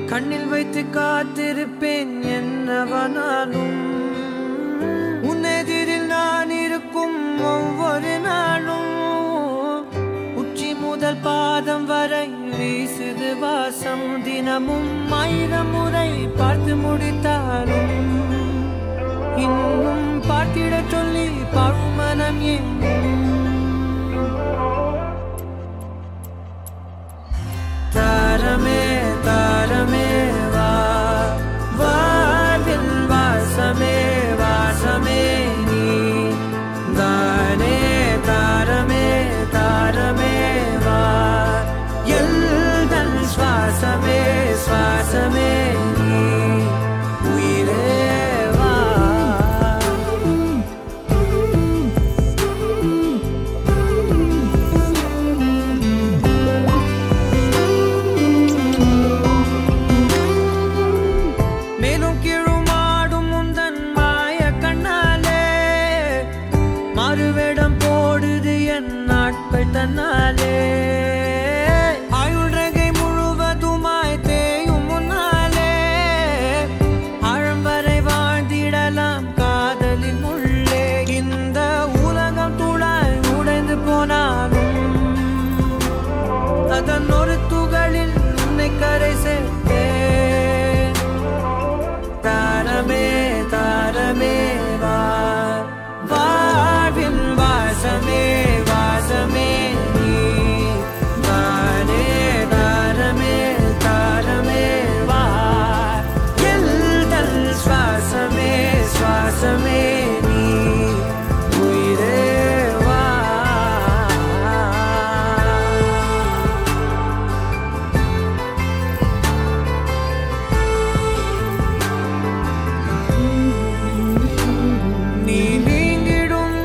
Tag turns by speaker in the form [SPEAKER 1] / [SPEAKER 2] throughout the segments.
[SPEAKER 1] கண்ணில் வைத்து காத்திருப்பேன் என்னவனாலும் உன்னெதிரில் நான் இருக்கும் ஒவ்வொரு நாளும் உச்சி முதல் பாதம் வரை வீசுது வாசம் தினமும் 1000 முறை பார்த்து முடித்தாலும் இன்னும் பார்த்திட சொல்லி பழுமனம் ஏன் தாரமே தாரமே வா வாழ்வில் வாசமே வாசமே நீ தானே தாரமே தாரமே வா எல்தன் சுவாசமே சுவாசமே நீ உயிரே வா மேலும் கீழுமாடும் முந்தன் மாய கண்ணாலே மாறுவேடம் போடுது என் நாட்கள் தன்னாலே ஆயுள் ரகை முழுவதுமாய் தேயும் முன்னாலே ஆழம் வரை வாழ்ந்திடலாம் காதலின் உள்ளே இந்த உலகம் துளாய் உடைந்து போனாலும் அதன் ஒரு துகளில் உன்னை கரை சேர்த்தேன் தாரமே தாரமே வா வாழ்வின் வாசமே வாசமே நீ தானே தாரமே தாரமே வா எல்தல் சுவாசமே சுவாசமே நீ உயிரே வா நீ நீங்கிடும்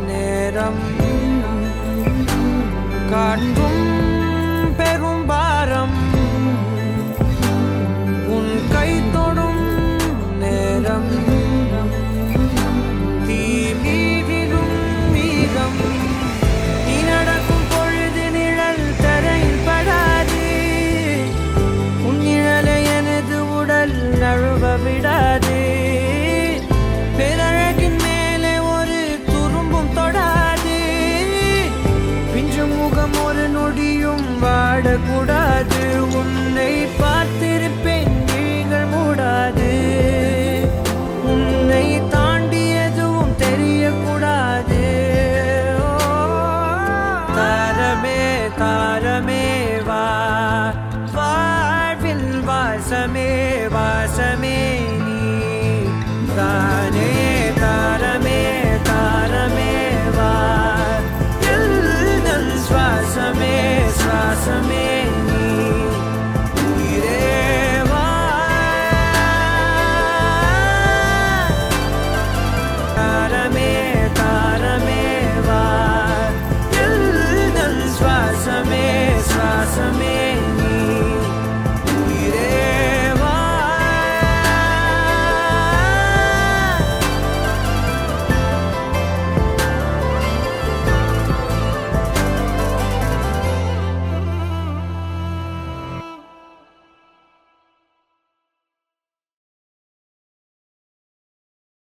[SPEAKER 1] நேரம் காற்றும் பெரும் பாரம் உன் கை தொடும் நேரம் தீ மீதிடும் மீதம் நீ நடக்கும் பொழுது நிழல் தரையில் படாது உன் நிழலை எனது உடல் நழுவ விடாது பேரழகின் மேலே ஒரு துரும்பும் தொடாது பிஞ்சு முகம் ஒரு நொடியும் வாடக்கூடாது உன்னை பார்த்திருப்பேன் விழிகள் மூடாது உன்னை தாண்டி எதுவும் தெரியக்கூடாது தாரமே தாரமே வா வாழ்வில் வாசமே